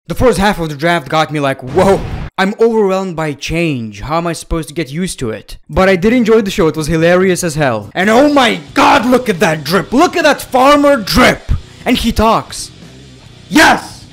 The first half of the draft got me like, whoa, I'm overwhelmed by change. How am I supposed to get used to it? But I did enjoy the show. It was hilarious as hell. And oh my god, look at that drip. Look at that farmer drip. And he talks. Yes!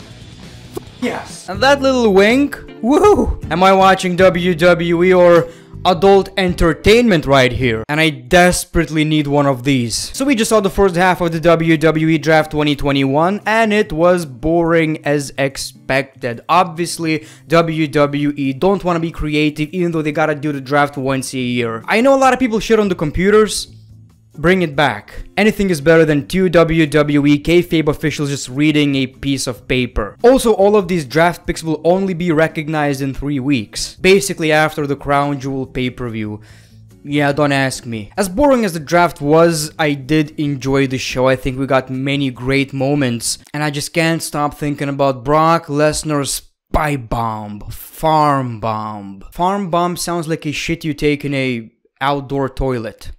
Yes. And that little wink. Woo! Am I watching WWE or adult entertainment right here? And I desperately need one of these. So we just saw the first half of the WWE Draft 2021 and it was boring as expected. Obviously, WWE don't want to be creative even though they gotta do the draft once a year. I know a lot of people shit on the computers. Bring it back. Anything is better than two WWE kayfabe officials just reading a piece of paper. Also, all of these draft picks will only be recognized in 3 weeks. Basically after the Crown Jewel pay-per-view. Yeah, don't ask me. As boring as the draft was, I did enjoy the show. I think we got many great moments. And I just can't stop thinking about Brock Lesnar's spy bomb. Farm bomb. Farm bomb sounds like a shit you take in a outdoor toilet.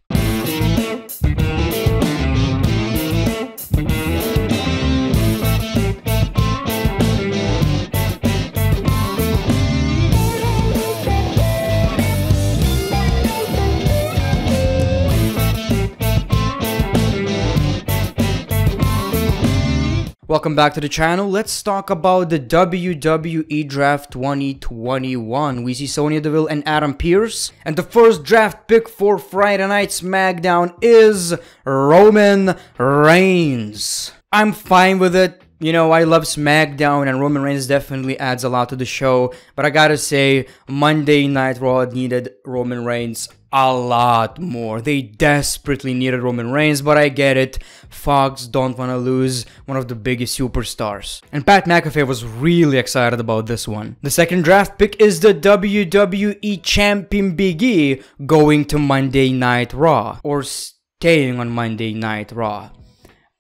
Welcome back to the channel. Let's talk about the WWE Draft 2021. We see Sonya Deville and Adam Pearce. And the first draft pick for Friday Night SmackDown is Roman Reigns. I'm fine with it. You know, I love SmackDown and Roman Reigns definitely adds a lot to the show. But I gotta say, Monday Night Raw needed Roman Reigns a lot more. They desperately needed Roman Reigns, but I get it. Fox don't want to lose one of the biggest superstars. And Pat McAfee was really excited about this one. The second draft pick is the WWE Champion Big E going to Monday Night Raw. Or staying on Monday Night Raw.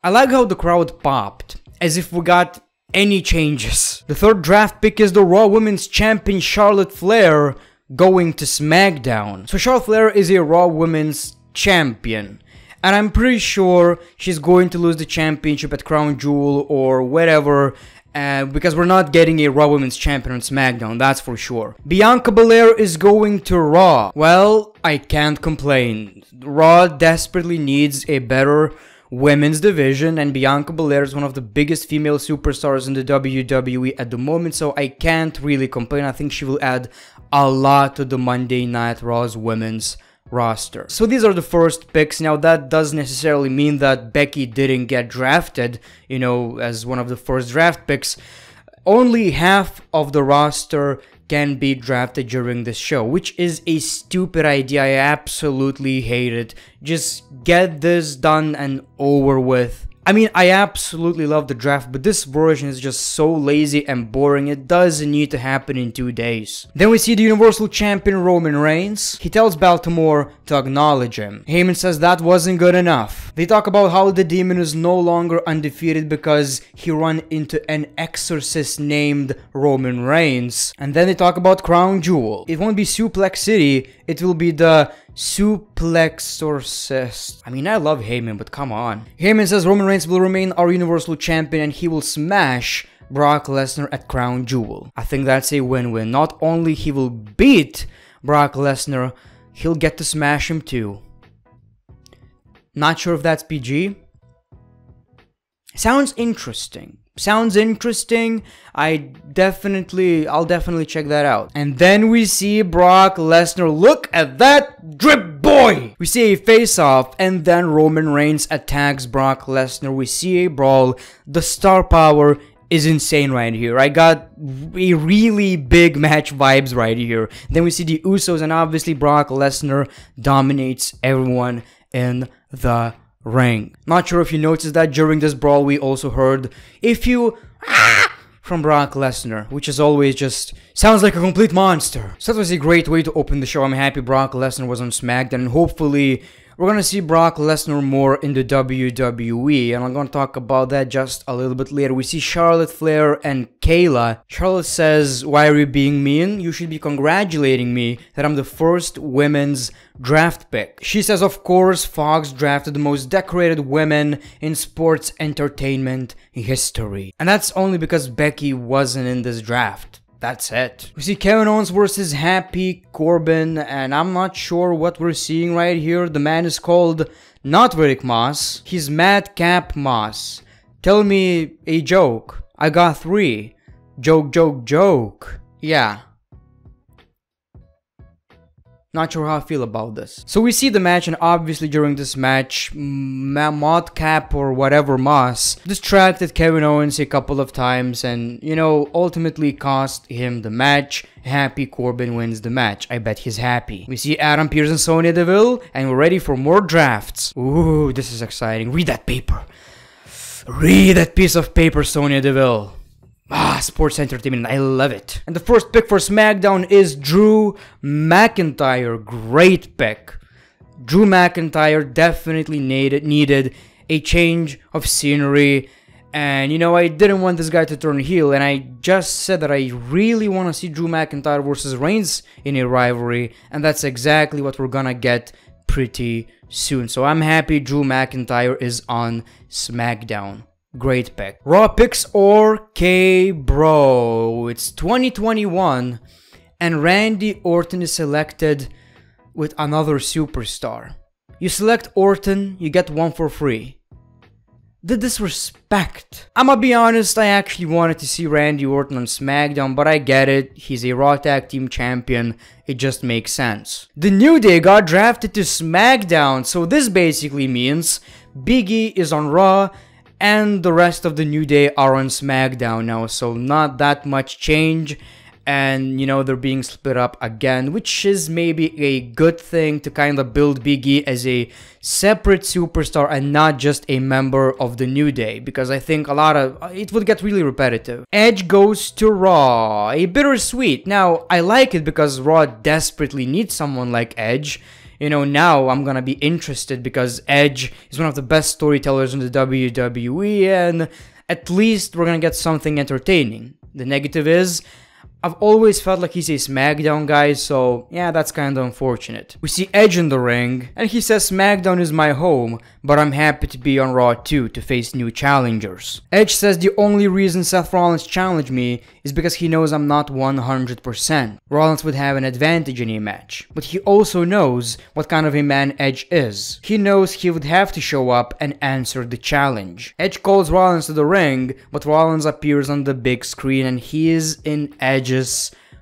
I like how the crowd popped. As if we got any changes. The third draft pick is the Raw Women's Champion Charlotte Flair going to SmackDown. So Charlotte Flair is a Raw Women's Champion. And I'm pretty sure she's going to lose the championship at Crown Jewel or whatever. Because we're not getting a Raw Women's Champion on SmackDown, that's for sure. Bianca Belair is going to Raw. Well, I can't complain. Raw desperately needs a better women's division, and Bianca Belair is one of the biggest female superstars in the WWE at the moment, so I can't really complain. I think she will add a lot to the Monday Night Raw's women's roster. So these are the first picks. Now that doesn't necessarily mean that Becky didn't get drafted, you know, as one of the first draft picks. Only half of the roster can be drafted during this show, which is a stupid idea. I absolutely hate it. Just get this done and over with. I mean, I absolutely love the draft, but this version is just so lazy and boring. It doesn't need to happen in 2 days. Then we see the Universal Champion Roman Reigns. He tells Baltimore to acknowledge him. Heyman says that wasn't good enough. They talk about how the Demon is no longer undefeated because he ran into an exorcist named Roman Reigns. And then they talk about Crown Jewel. It won't be Suplex City, it will be the Suplexorcist. I mean, I love Heyman, but come on. Heyman says Roman Reigns will remain our Universal Champion and he will smash Brock Lesnar at Crown Jewel. I think that's a win-win. Not only he will beat Brock Lesnar, he'll get to smash him too. Not sure if that's PG. Sounds interesting. Sounds interesting. I'll definitely check that out. And then we see Brock Lesnar. Look at that drip boy! We see a face-off and then Roman Reigns attacks Brock Lesnar. We see a brawl. The star power is insane right here. I got a really big match vibes right here. Then we see the Usos and obviously Brock Lesnar dominates everyone in the ring. Not sure if you noticed that during this brawl we also heard a few from Brock Lesnar, which is always just sounds like a complete monster. So that was a great way to open the show. I'm happy Brock Lesnar was on SmackDown and hopefully we're gonna see Brock Lesnar more in the WWE, and I'm gonna talk about that just a little bit later. We see Charlotte Flair and Kayla. Charlotte says, "Why are you being mean? You should be congratulating me that I'm the first women's draft pick." She says, of course, Fox drafted the most decorated women in sports entertainment history. And that's only because Becky wasn't in this draft. That's it. We see Kevin Owens versus Happy Corbin, and I'm not sure what we're seeing right here. The man is called not Riddick Moss, he's Madcap Moss. Tell me a joke. I got 3. Joke, joke, joke. Yeah. Not sure how I feel about this. So we see the match, and obviously during this match, Madcap or whatever Moss distracted Kevin Owens a couple of times and, you know, ultimately cost him the match. Happy Corbin wins the match. I bet he's happy. We see Adam Pearce and Sonya Deville, and we're ready for more drafts. Ooh, this is exciting. Read that paper. Read that piece of paper, Sonya Deville. Ah, sports entertainment, I love it. And the first pick for SmackDown is Drew McIntyre. Great pick. Drew McIntyre definitely needed a change of scenery. And, you know, I didn't want this guy to turn heel. And I just said that I really want to see Drew McIntyre versus Reigns in a rivalry. And that's exactly what we're gonna get pretty soon. So I'm happy Drew McIntyre is on SmackDown. Great pick. Raw picks or K-Bro. It's 2021 and Randy Orton is selected with another superstar. You select Orton, you get 1 for free. The disrespect. I'ma be honest, I actually wanted to see Randy Orton on SmackDown, but I get it. He's a Raw Tag Team Champion. It just makes sense. The New Day got drafted to SmackDown, so this basically means Big E is on Raw and the rest of the New Day are on SmackDown now, so not that much change. And, you know, they're being split up again, which is maybe a good thing to kind of build Big E as a separate superstar and not just a member of the New Day, because I think it would get really repetitive. Edge goes to Raw, a bittersweet. Now, I like it because Raw desperately needs someone like Edge. You know, now I'm gonna be interested because Edge is one of the best storytellers in the WWE, and at least we're gonna get something entertaining. The negative is, I've always felt like he's a SmackDown guy, so yeah, that's kinda unfortunate. We see Edge in the ring, and he says SmackDown is my home, but I'm happy to be on Raw too to face new challengers. Edge says the only reason Seth Rollins challenged me is because he knows I'm not 100%. Rollins would have an advantage in a match, but he also knows what kind of a man Edge is. He knows he would have to show up and answer the challenge. Edge calls Rollins to the ring, but Rollins appears on the big screen and he is in Edge's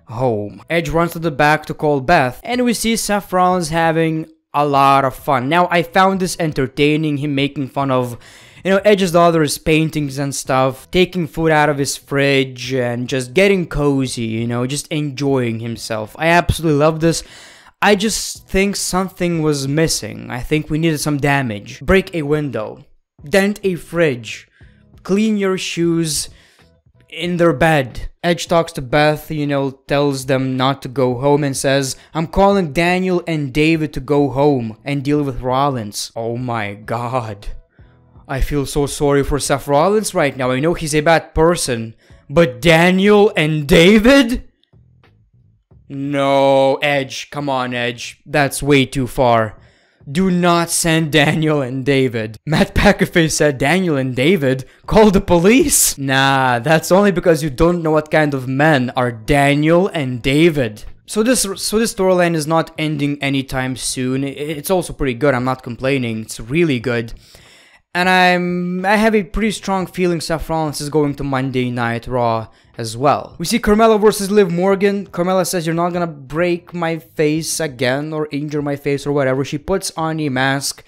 home. Edge runs to the back to call Beth, and we see Seth Rollins having a lot of fun. Now, I found this entertaining, him making fun of, you know, Edge's daughter's paintings and stuff, taking food out of his fridge, and just getting cozy, you know, just enjoying himself. I absolutely love this. I just think something was missing. I think we needed some damage. Break a window, dent a fridge, clean your shoes in their bed. Edge talks to Beth, you know, tells them not to go home and says, I'm calling Daniel and David to go home and deal with Rollins. Oh my god. I feel so sorry for Seth Rollins right now. I know he's a bad person, but Daniel and David? No, Edge, come on, Edge. That's way too far. Do not send Daniel and David. Matt McAfee said Daniel and David? Call the police? Nah, that's only because you don't know what kind of men are Daniel and David. So this storyline is not ending anytime soon. It's also pretty good, I'm not complaining. It's really good. And I have a pretty strong feeling Seth Rollins is going to Monday Night Raw as well. We see Carmella versus Liv Morgan. Carmella says, you're not gonna break my face again or injure my face or whatever. She puts on a mask,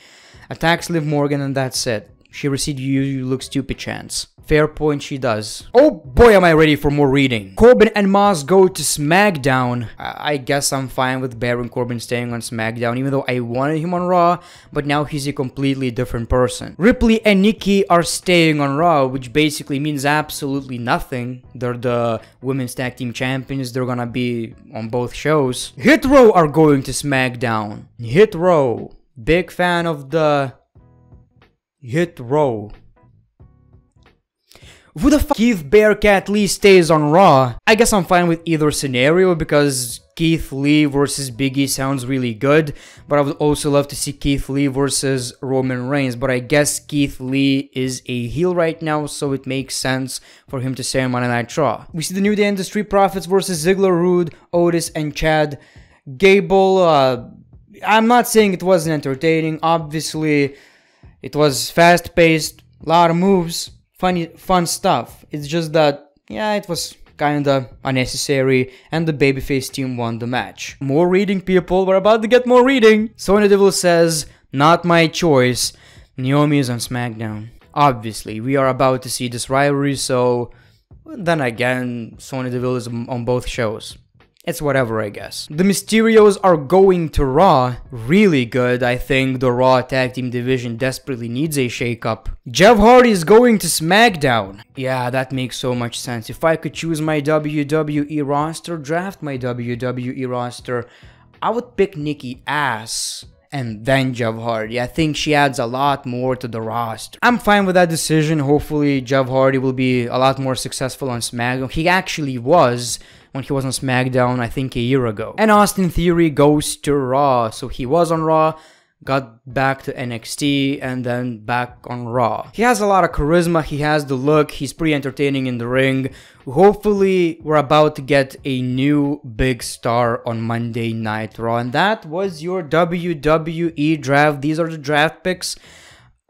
attacks Liv Morgan, and that's it. She received you look stupid chance. Fair point, she does. Oh boy, am I ready for more reading. Corbin and Moss go to SmackDown. I guess I'm fine with Baron Corbin staying on SmackDown, even though I wanted him on Raw, but now he's a completely different person. Ripley and Nikki are staying on Raw, which basically means absolutely nothing. They're the Women's Tag Team Champions. They're gonna be on both shows. Hit Row are going to SmackDown. Hit Row. Big fan of the hit row. Who the fuck Keith Bearcat Lee stays on Raw? I guess I'm fine with either scenario because Keith Lee versus Big E sounds really good, but I would also love to see Keith Lee versus Roman Reigns, but I guess Keith Lee is a heel right now, so it makes sense for him to stay on Monday Night Raw. We see the New Day and the Street Profits versus Ziggler, Roode, Otis, and Chad Gable. I'm not saying it wasn't entertaining. Obviously, it was fast-paced, a lot of moves. Fun stuff. It's just that, yeah, it was kinda unnecessary, and the babyface team won the match. More reading, people. We're about to get more reading. Sonya Deville says, "Not my choice. Naomi is on SmackDown." Obviously, we are about to see this rivalry, so then again, Sonya Deville is on both shows. It's whatever, I guess. The Mysterios are going to Raw. Really good. I think the Raw Tag Team division desperately needs a shakeup. Jeff Hardy is going to SmackDown. Yeah, that makes so much sense. If I could choose my WWE roster, draft my WWE roster, I would pick Nikki A.S.H. and then Jeff Hardy. I think she adds a lot more to the roster. I'm fine with that decision. Hopefully, Jeff Hardy will be a lot more successful on SmackDown. He actually was when he was on SmackDown, I think a year ago. And Austin Theory goes to Raw. So he was on Raw, got back to NXT, and then back on Raw. He has a lot of charisma, he has the look, he's pretty entertaining in the ring. Hopefully, we're about to get a new big star on Monday Night Raw. And that was your WWE draft. These are the draft picks.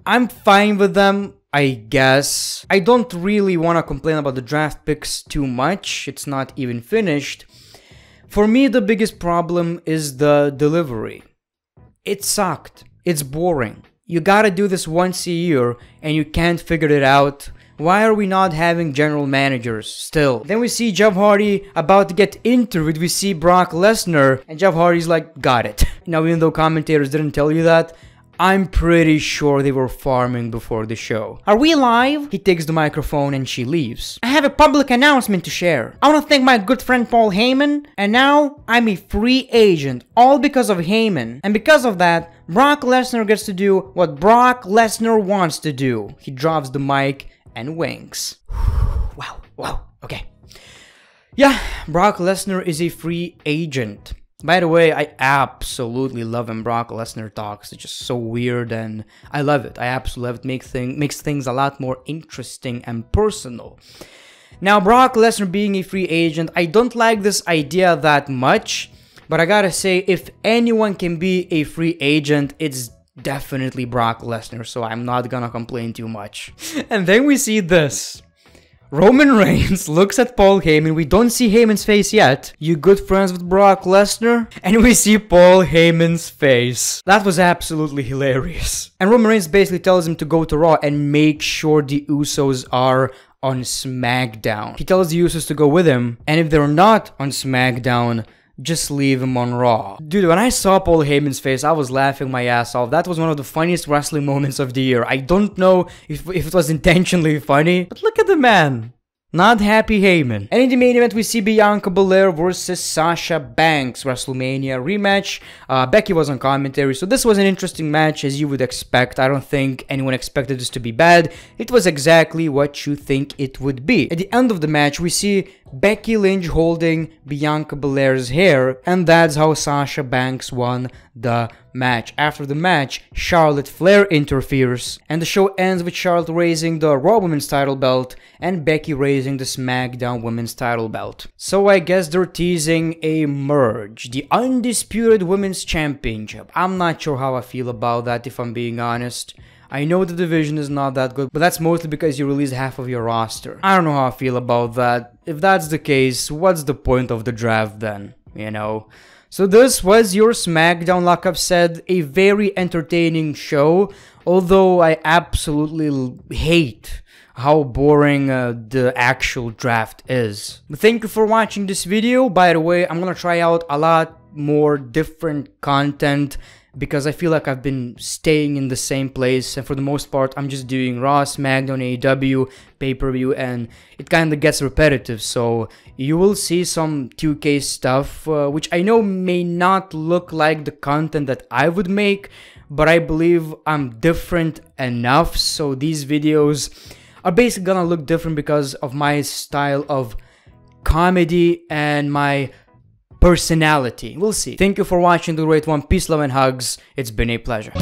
I'm fine with them, I guess. I don't really want to complain about the draft picks too much. It's not even finished. For me, the biggest problem is the delivery. It sucked. It's boring. You gotta do this once a year and you can't figure it out. Why are we not having general managers still? Then we see Jeff Hardy about to get interviewed. We see Brock Lesnar and Jeff Hardy's like, got it. Now, even though commentators didn't tell you that, I'm pretty sure they were farming before the show. Are we live? He takes the microphone and she leaves. I have a public announcement to share. I want to thank my good friend Paul Heyman, and now I'm a free agent, all because of Heyman. And because of that, Brock Lesnar gets to do what Brock Lesnar wants to do. He drops the mic and winks. Wow, okay. Yeah, Brock Lesnar is a free agent. By the way, I absolutely love when Brock Lesnar talks. It's just so weird and I love it. I absolutely love it. Makes things a lot more interesting and personal. Now, Brock Lesnar being a free agent, I don't like this idea that much. But I gotta say, if anyone can be a free agent, it's definitely Brock Lesnar. So I'm not gonna complain too much. And then we see this. Roman Reigns looks at Paul Heyman. We don't see Heyman's face yet. You good friends with Brock Lesnar? And we see Paul Heyman's face. That was absolutely hilarious. And Roman Reigns basically tells him to go to Raw and make sure the Usos are on SmackDown. He tells the Usos to go with him. And if they're not on SmackDown, just leave him on Raw. Dude, when I saw Paul Heyman's face, I was laughing my ass off. That was one of the funniest wrestling moments of the year. I don't know if it was intentionally funny, but look at the man. Not happy Heyman. And in the main event, we see Bianca Belair versus Sasha Banks. Wrestlemania rematch. Becky was on commentary, so this was an interesting match as you would expect. I don't think anyone expected this to be bad. It was exactly what you think it would be. At the end of the match, we see Becky Lynch holding Bianca Belair's hair, and that's how Sasha Banks won the match. After the match, Charlotte Flair interferes, and the show ends with Charlotte raising the Raw Women's title belt and Becky raising the SmackDown Women's title belt. So I guess they're teasing a merge, the Undisputed Women's Championship. I'm not sure how I feel about that, if I'm being honest. I know the division is not that good, but that's mostly because you released half of your roster. I don't know how I feel about that. If that's the case, what's the point of the draft then? You know? So this was your SmackDown, like I've said, a very entertaining show, although I absolutely hate how boring the actual draft is. But thank you for watching this video. By the way, I'm gonna try out a lot more different content because I feel like I've been staying in the same place, and for the most part I'm just doing Raw, SmackDown, AEW, pay-per-view, and it kind of gets repetitive. So you will see some 2K stuff, which I know may not look like the content that I would make, but I believe I'm different enough, so these videos are basically gonna look different because of my style of comedy and my personality. We'll see. Thank you for watching The Great One. Peace, love, and hugs. It's been a pleasure.